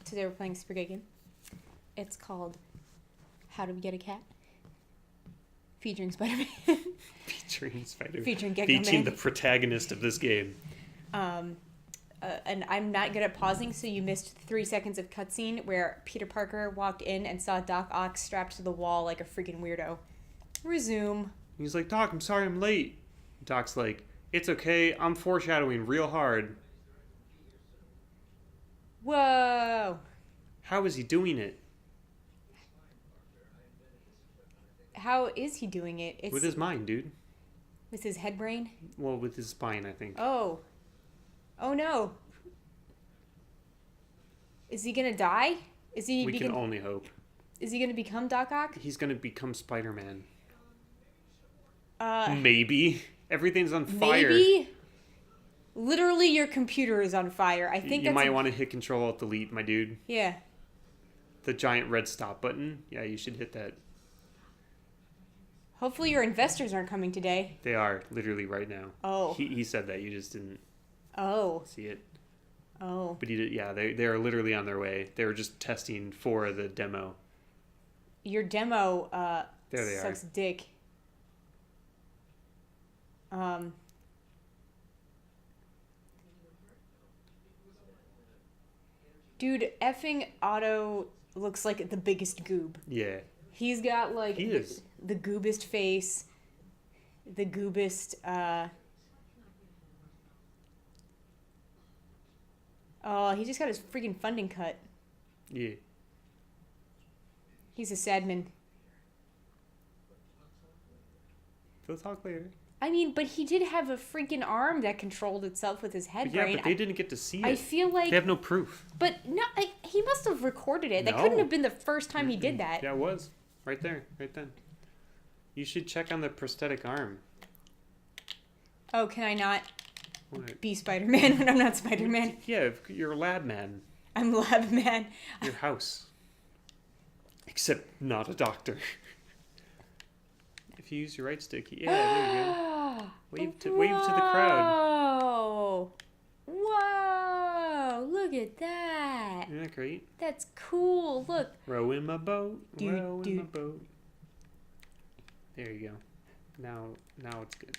Today we're playing a super good game. It's called How Do We Get a Cat? Featuring Spiderman. Featuring Spiderman. Featuring Featuring the protagonist of this game. And I'm not good at pausing, so you missed 3 seconds of cutscene where Peter Parker walked in and saw Doc Ock strapped to the wall like a freaking weirdo. Resume. He's like, Doc, I'm sorry I'm late. Doc's like, it's okay, I'm foreshadowing real hard. Whoa! How is he doing it? How is he doing it? With his mind, dude. With his head brain? Well, with his spine, I think. Oh. Oh no. Is he gonna die? We can only hope. Is he gonna become Doc Ock? He's gonna become Spider-Man. Maybe. Everything's on fire. Maybe? Literally, your computer is on fire. I think you might want to hit Control-Alt-Delete, my dude. Yeah. The giant red stop button. Yeah, you should hit that. Hopefully your investors aren't coming today. They are, literally right now. Oh. He said that, you just didn't see it. Oh. But they are literally on their way. They were just testing for the demo. Your demo there they sucks dick. Dude, effing Otto looks like the biggest goob. Yeah. He's got like is. The goobest face, the goobest oh, he just got his freaking funding cut. Yeah. He's a sad man. We'll talk later. I mean, but he did have a freaking arm that controlled itself with his head brain. Yeah, but they didn't get to see it. I feel like... They have no proof. But no, he must have recorded it. That couldn't have been the first time he did that. Yeah, it was. Right there. Right then. You should check on the prosthetic arm. Oh, can I not What? be Spider-Man when I'm not Spider-Man? Yeah, you're a lab man. I'm Lab Man. Your house. Except not a doctor. If you use your right stick, yeah, there you go. Wave to the crowd. Whoa! Whoa! Look at that. Isn't that great? That's cool. Look. Row in my boat. Row in my Dude. boat. There you go. Now it's good.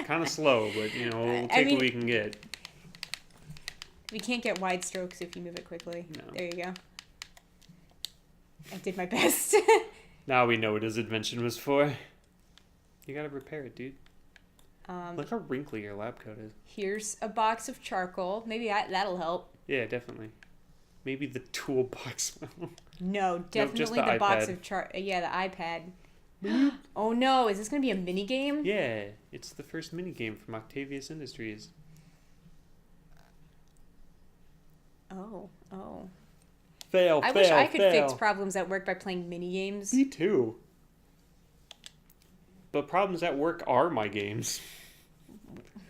Kind of slow, but we'll take what we can get. We can't get wide strokes if you move it quickly. No. There you go. I did my best. Now we know what his invention was for. You gotta repair it, dude. Look how wrinkly your lab coat is. Here's a box of charcoal. Maybe that'll help. Yeah, definitely. Maybe the toolbox will. No, definitely just the box iPad. of yeah, the iPad. Oh no, is this gonna be a mini game? Yeah, it's the first mini game from Octavius Industries. Oh. Fail. I wish I could fix problems at work by playing mini games. Me too. But problems at work are my games.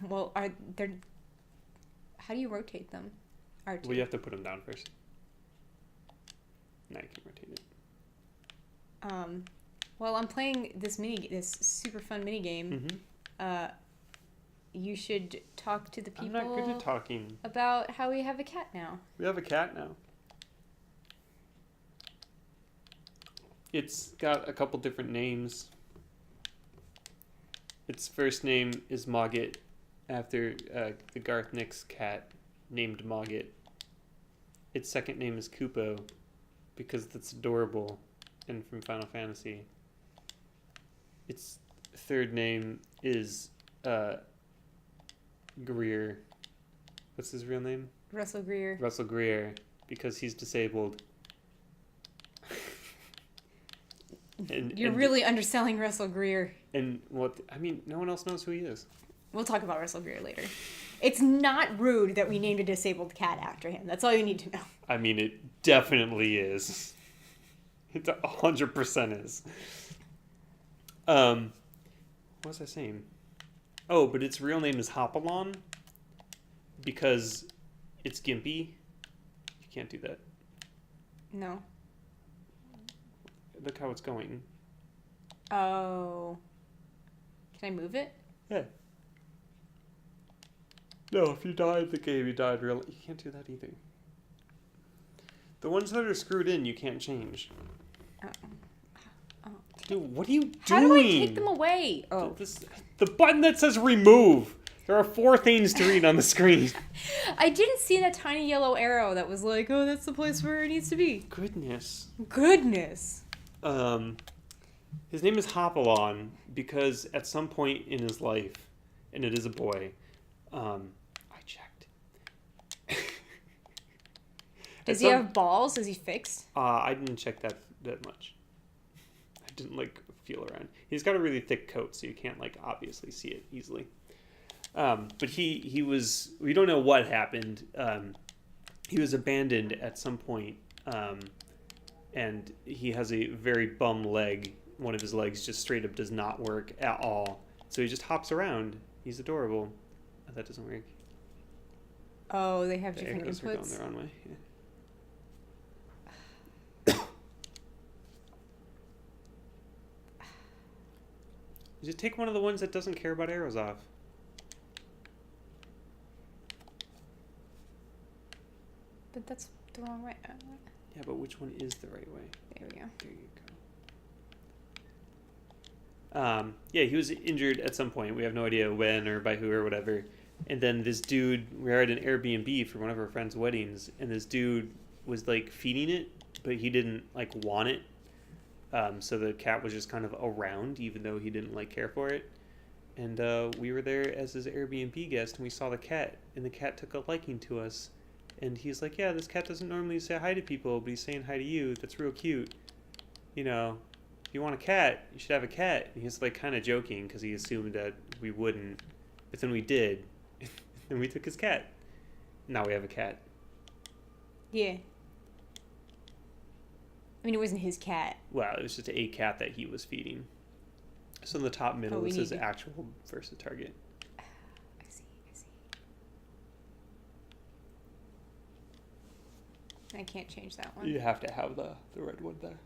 Well, how do you rotate them? R2. Well, you have to put them down first. Now you can rotate it. Well, I'm playing this super fun mini game. Mm-hmm. You should talk to the people. I'm not good at talking. About how we have a cat now. We have a cat now. It's got a couple different names. Its first name is Mogget, after the Garth Nix cat named Mogget. Its second name is Kupo, because that's adorable and from Final Fantasy. Its third name is Greer. What's his real name? Russell Greer. Russell Greer, because he's disabled. You're really underselling Russell Greer. And no one else knows who he is. We'll talk about Russell Greer later. It's not rude that we named a disabled cat after him. That's all you need to know. I mean, it definitely is. It 100% is. What was I saying? Oh, but its real name is HopAlong because it's gimpy. You can't do that. No. Look how it's going. Oh. Can I move it? Yeah. No, if you died the game, you died real. You can't do that either. The ones that are screwed in, you can't change. Dude, what are you doing? How do I take them away? Oh. The button that says remove. There are 4 things to read on the screen. I didn't see that tiny yellow arrow that was like, oh, that's the place where it needs to be. Goodness. His name is HopAlong because at some point in his life, and it is a boy, I checked. Does he have balls? Is he fixed? I didn't check that much. I didn't feel around. He's got a really thick coat, so you can't obviously see it easily. But he was, we don't know what happened. He was abandoned at some point, and he has a very bum leg. One of his legs just straight up does not work at all. So he just hops around. He's adorable. Oh, that doesn't work. Oh, they have different arrows inputs. Are going the wrong way. Yeah. Just take one of the ones that doesn't care about arrows off. But that's the wrong way. Yeah, but which one is the right way? There we go. There you go. Yeah, he was injured at some point. We have no idea when or by who or whatever. And then this dude, we were at an Airbnb for one of our friends' weddings, and this dude was feeding it, but he didn't want it. So the cat was just kind of around, even though he didn't care for it. And we were there as his Airbnb guest, and we saw the cat, and the cat took a liking to us. And he's like, yeah, this cat doesn't normally say hi to people, but he's saying hi to you. That's real cute. You know, if you want a cat, you should have a cat. And he's kind of joking because he assumed that we wouldn't. But then we did. And we took his cat. Now we have a cat. Yeah. I mean, it wasn't his cat. Well, it was just a cat that he was feeding. So in the top middle, it says actual versus target. I see. I can't change that one. You have to have the red one there.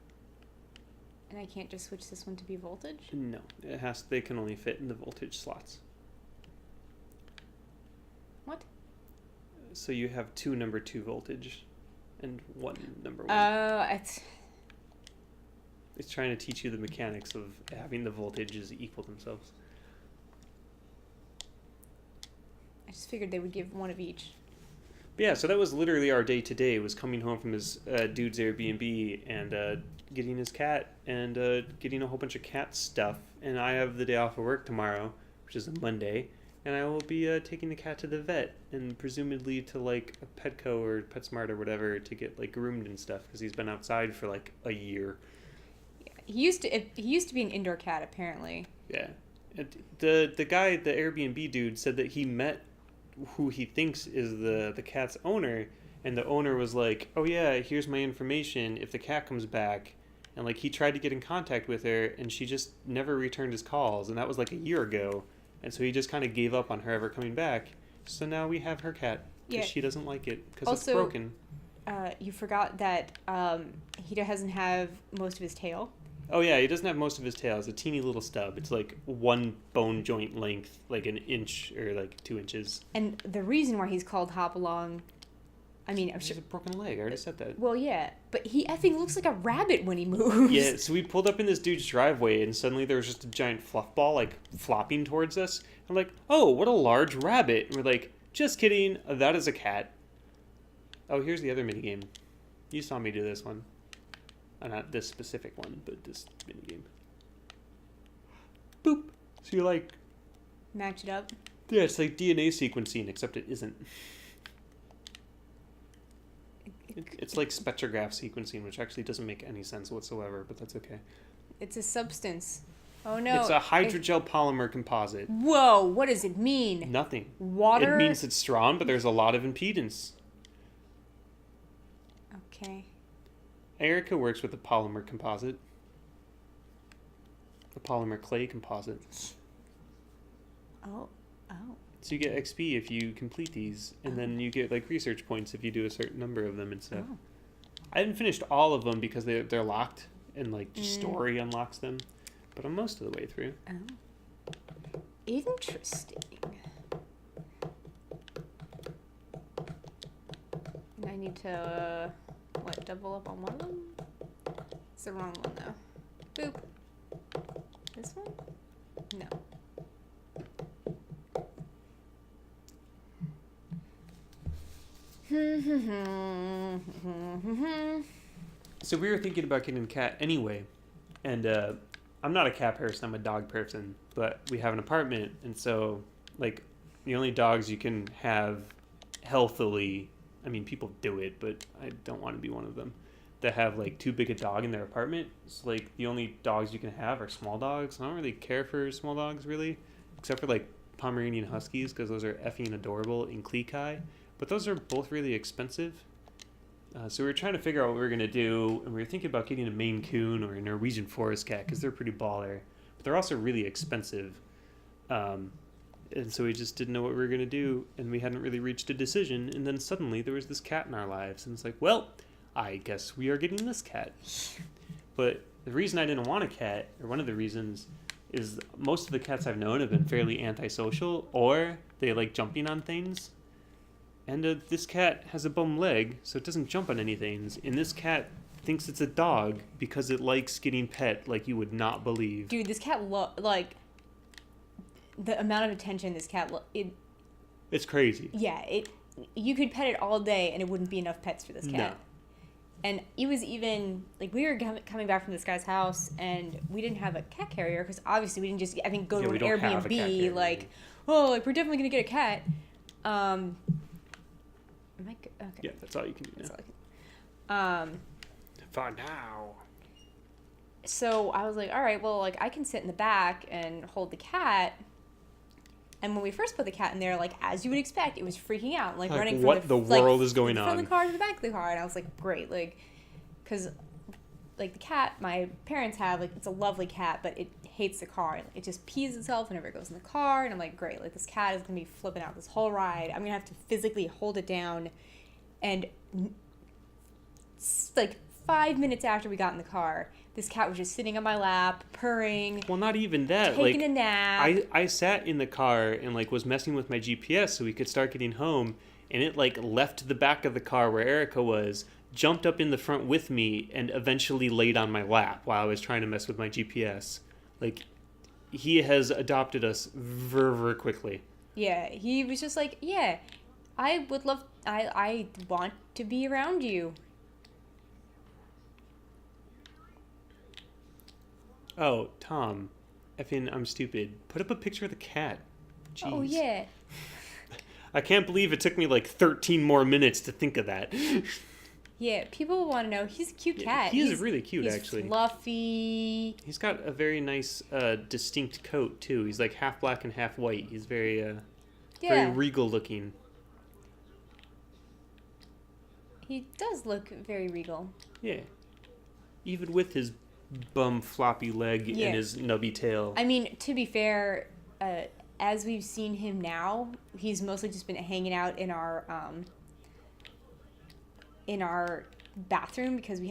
And I can't just switch this one to be voltage? No, it has. They can only fit in the voltage slots. What? So you have 2 number 2 voltage and 1 number 1. It's trying to teach you the mechanics of having the voltages equal themselves. I just figured they would give one of each. But yeah, so that was literally our day today, was coming home from this dude's Airbnb and getting his cat and getting a whole bunch of cat stuff. And I have the day off of work tomorrow, which is a Monday, and I will be taking the cat to the vet and presumably to a Petco or PetSmart or whatever to get groomed and stuff because he's been outside for a year. He used to be an indoor cat, apparently. Yeah. The guy, the Airbnb dude, said that he met who he thinks is the cat's owner, and the owner was like, oh yeah, here's my information if the cat comes back. And he tried to get in contact with her, and she just never returned his calls, and that was a year ago. And so he just kind of gave up on her ever coming back. So now we have her cat, because she doesn't like it, because it's broken. You forgot that he doesn't have most of his tail. Oh yeah, he doesn't have most of his tail. It's a teeny little stub. It's 1 bone joint length, an inch or 2 inches. And the reason why he's called HopAlong, I mean, I'm He's sure. a broken leg. I already said that. Well, yeah, but he effing looks like a rabbit when he moves. Yeah, so we pulled up in this dude's driveway, and suddenly there was just a giant fluff ball flopping towards us. I'm oh, what a large rabbit! And we're just kidding. That is a cat. Oh, here's the other minigame. You saw me do this one. Not this specific one, but this minigame. Boop. So you match it up. Yeah, it's DNA sequencing, except it isn't. It's spectrograph sequencing, which actually doesn't make any sense whatsoever, but that's okay. It's a substance. Oh no. It's a hydrogel polymer composite. Whoa, what does it mean? Nothing. Water? It means it's strong, but there's a lot of impedance. Okay. Erica works with a polymer composite. A polymer clay composite. Oh. So you get XP if you complete these, and then you get research points if you do a certain number of them and stuff. Oh. I haven't finished all of them because they're locked, and story unlocks them, but I'm most of the way through. Oh. Interesting. need to, double up on one of them? It's the wrong one, though. Boop. This one? No. So we were thinking about getting a cat anyway, and I'm not a cat person, I'm a dog person, but we have an apartment, and so, like, the only dogs you can have healthily, I mean, people do it, but I don't want to be one of them, that have, like, too big a dog in their apartment. So, like, the only dogs you can have are small dogs. I don't really care for small dogs, really, except for, like, Pomeranian Huskies, because those are effing adorable in Klekai, but those are both really expensive. So we were trying to figure out what we were going to do, and we were thinking about getting a Maine Coon or a Norwegian Forest Cat, because they're pretty baller, but they're also really expensive. And so we just didn't know what we were going to do, and we hadn't really reached a decision, and then suddenly there was this cat in our lives, and it's like, well, I guess we are getting this cat. But the reason I didn't want a cat, or one of the reasons, is most of the cats I've known have been fairly antisocial, or they like jumping on things. And this cat has a bum leg, so it doesn't jump on anything. And this cat thinks it's a dog because it likes getting pet like you would not believe. Dude, this cat, like, the amount of attention this cat, it's crazy. Yeah, you could pet it all day and it wouldn't be enough pets for this cat. No. And it was even, like, we were coming back from this guy's house, and we didn't have a cat carrier, because obviously we didn't just, I think, go to an Airbnb, like, oh, like, we're definitely going to get a cat. Okay. Yeah, that's all you can do now. That's all I can. For now. So I was like, all right, well, like, I can sit in the back and hold the cat. And when we first put the cat in there, like, as you would expect, it was freaking out, like running from what the world is going from on the car to the back of the car. And I was like, great, like, because, like, the cat my parents have, like, it's a lovely cat, but it hates the car. It just pees itself whenever it goes in the car. And I'm like, great, like, this cat is going to be flipping out this whole ride. I'm going to have to physically hold it down. And, like, 5 minutes after we got in the car, this cat was just sitting on my lap, purring. Well, not even that. Taking like, a nap. I sat in the car and, like, was messing with my GPS so we could start getting home. And it, like, left the back of the car where Erica was, jumped up in the front with me, and eventually laid on my lap while I was trying to mess with my GPS. Like, he has adopted us very, very quickly. Yeah, he was just like, yeah, I want to be around you. Oh, Tom, I'm stupid. Put up a picture of the cat. Jeez. Oh, yeah. I can't believe it took me like 13 more minutes to think of that. Yeah, people want to know. He's a cute cat. He's really cute, actually. He's fluffy. He's got a very nice, distinct coat, too. He's like half black and half white. He's very regal looking. He does look very regal. Yeah. Even with his bum floppy leg and his nubby tail. I mean, to be fair, as we've seen him now, he's mostly just been hanging out in our bathroom, because we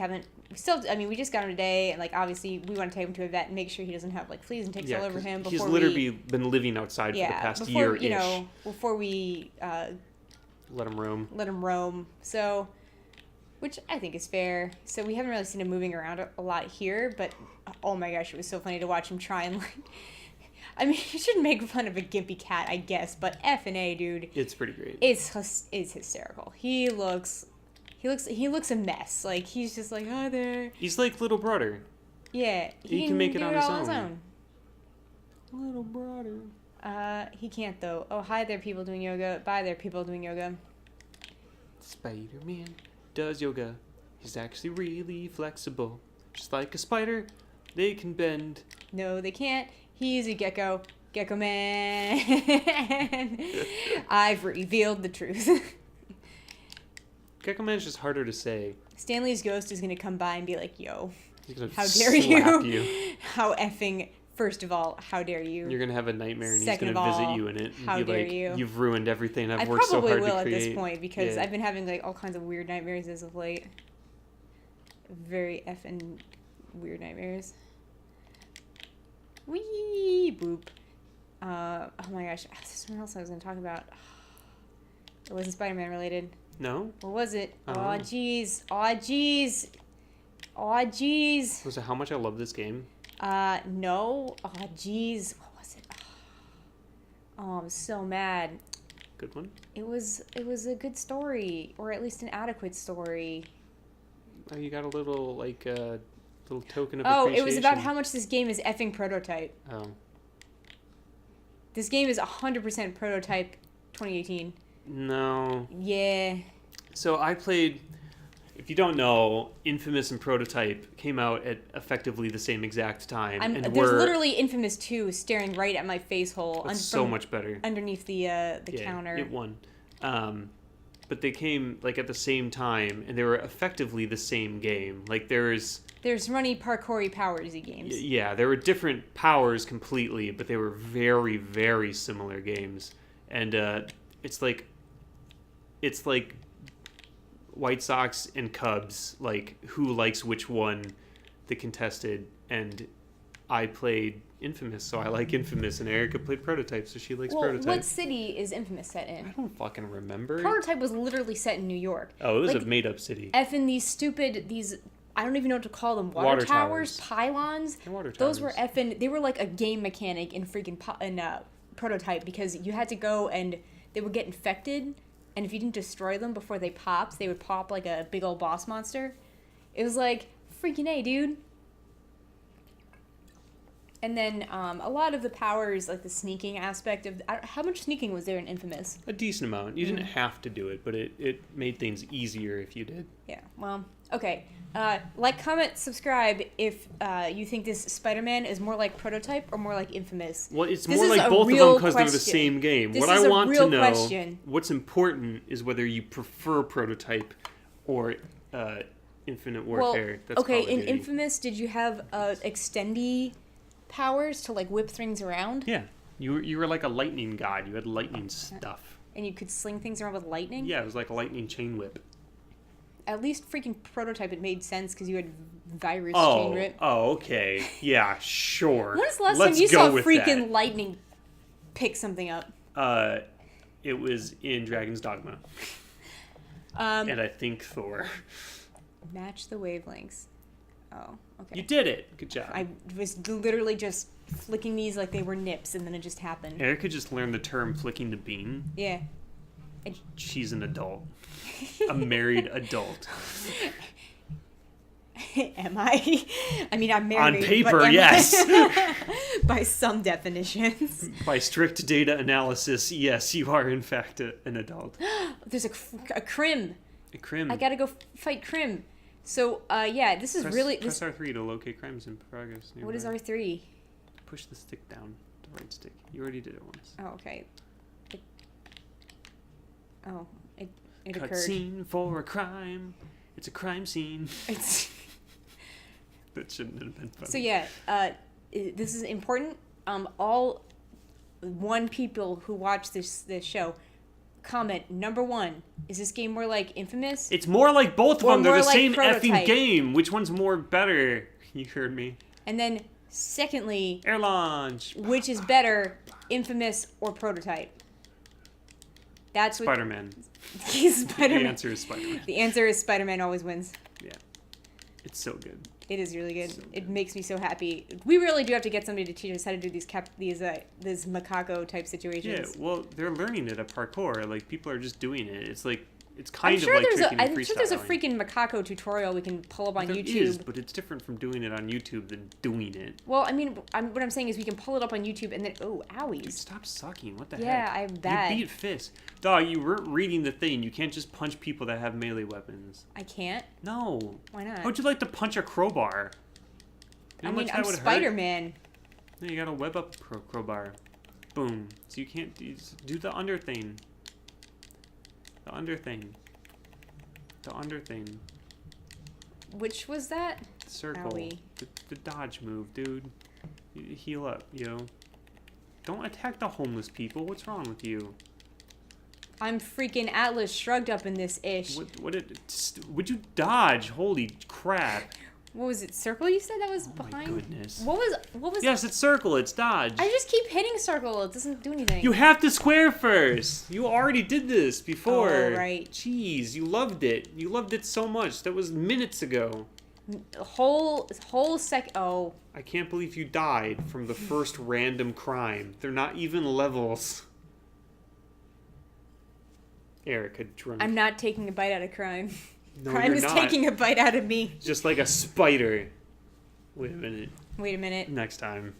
just got him today, and, like, obviously we want to take him to a vet and make sure he doesn't have, like, fleas and ticks all over him before he's literally been living outside for the past year-ish. Before we let him roam. So, which I think is fair. So we haven't really seen him moving around a lot here, but oh my gosh, it was so funny to watch him try and, like, I mean, you shouldn't make fun of a gimpy cat, I guess, but F&A, dude. It's pretty great. It's hysterical. He looks a mess. Like, he's just like, hi there. He's like little brother. Yeah. He can make it on his all own. Little brother. He can't, though. Oh, hi there, people doing yoga. Bye there, people doing yoga. Spiderman does yoga. He's actually really flexible. Just like a spider, they can bend. No, they can't. He's a gecko. Gecko man. I've revealed the truth. Gecko Man's just harder to say. Stanley's ghost is going to come by and be like, yo, how dare you? How effing, first of all, how dare you? You're going to have a nightmare and Second he's going to visit you in it. And how be dare like, you? You've ruined everything I've worked so hard to create. I probably will at this point, because I've been having, like, all kinds of weird nightmares as of late. Very effing weird nightmares. Wee boop. Oh my gosh, there's something else I was going to talk about. It wasn't Spider-Man related. No? What was it? I Oh, don't know. jeez. Oh, jeez. Oh, jeez. Was it How Much I Love This Game? No. Oh, jeez. What was it? Oh, I'm so mad. Good one. It was a good story, or at least an adequate story. Oh, you got a little, like, little token of Oh, appreciation. it was about how much this game is effing Prototype. Oh. This game is 100% Prototype 2018. No. Yeah. So I played, if you don't know, Infamous and Prototype came out at effectively the same exact time. And There's literally Infamous 2 staring right at my face hole. It's so much better. Underneath the counter. It won. But they came like at the same time, and they were effectively the same game. Like there's runny parkoury powersy games. Yeah, there were different powers completely, but they were very, very similar games. And it's like White Sox and Cubs, like who likes which one, the contested. And I played Infamous, so I like Infamous, and Erica played Prototype, so she likes Prototype. What city is Infamous set in? I don't fucking remember. Prototype was literally set in New York. Oh, it was like, a made-up city. Effing these I don't even know what to call them. Water towers, pylons. Water towers. Those were effing. They were like a game mechanic in freaking Prototype, because you had to go and they would get infected, and if you didn't destroy them before they popped, they would pop like a big old boss monster. It was like freaking A, dude. And then a lot of the powers, like the sneaking aspect of... how much sneaking was there in Infamous? A decent amount. You didn't have to do it, but it made things easier if you did. Yeah, well, okay. Like, comment, subscribe if you think this Spider-Man is more like Prototype or more like Infamous. Well, it's This more is like a both of them real because they're the question. same game. This What is I a want real to know, question. what's important is whether you prefer Prototype or Infinite Warfare. That's okay, Call of in Duty. Infamous, did you have extendy powers to, like, whip things around? Yeah. You were like a lightning god. You had lightning stuff. And you could sling things around with lightning? Yeah, it was like a lightning chain whip. At least freaking Prototype, it made sense because you had virus chain rip. Oh, okay. Yeah, sure. When's the last Let's time you go saw with freaking that. lightning pick something up? It was in Dragon's Dogma. And I think Thor. Match the wavelengths. Oh, okay. You did it. Good job. I was literally just flicking these like they were nips, and then it just happened. Erica just learned the term flicking the bean. Yeah. She's an adult. A married adult. Am I? I mean, I'm married. On paper, but am yes. I? By some definitions. By strict data analysis, yes, you are in fact an adult. There's a crim. A crim. I gotta go fight crim. So, yeah, this is Press R3 to locate crimes in progress. What is nearby. R3? Push the stick down. The right stick. You already did it once. Oh, okay. It Cut occurred. scene for a crime. It's a crime scene. It's... That shouldn't have been funny. So yeah, this is important. All people who watch this show, comment number 1: is this game more like Infamous? It's more like both of Or them. They're more the like same Prototype. effing game. Which one's more better? You heard me. And then, secondly, Air launch. which is better, Infamous or Prototype? That's what Spider-Man. Spider-Man. The answer is Spider-Man. The answer is Spider-Man always wins. Yeah. It's so good. It is really good. So It makes me so happy. We really do have to get somebody to teach us how to do these macaco type Yeah, situations. well, they're learning it at parkour. Like, people are just doing it. It's like, it's kind I'm of sure like tricking and I'm sure there's a freestyling. freaking macaco tutorial we can pull up on There YouTube. is, but it's different from doing it on YouTube than doing it. Well, I mean, what I'm saying is we can pull it up on YouTube and then Dude, owies. stop sucking. What the Yeah, heck? I'm bad. You beat fists. Dog, you weren't reading the thing. You can't just punch people that have melee weapons. I can't. No. Why not? How would you like to punch a crowbar? You know I how mean, much I'm that would hurt? Spider-Man. No, you gotta web up crowbar. Boom. So you can't do the under thing. The under thing. The under thing. Which was that? Circle. Owie. The dodge move, dude. You heal up, yo. Don't attack the homeless people. What's wrong with you? I'm freaking Atlas shrugged up in this ish. Would you dodge? Holy crap. What was it? Circle? You said that was Oh behind. my goodness. What was? Yes, it's circle. It's dodge. I just keep hitting circle. It doesn't do anything. You have to square first. You already did this before. Oh, right. Jeez, you loved it. You loved it so much. That was minutes ago. Whole sec. Oh. I can't believe you died from the first random crime. They're not even levels. Erica drunk. I'm not taking a bite out of crime. No, Crime you're is not. taking a bite out of me. Just like a spider. Wait a minute. Wait a minute. Next time.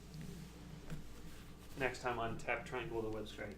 Next time on Tap Triangle the Web Strike.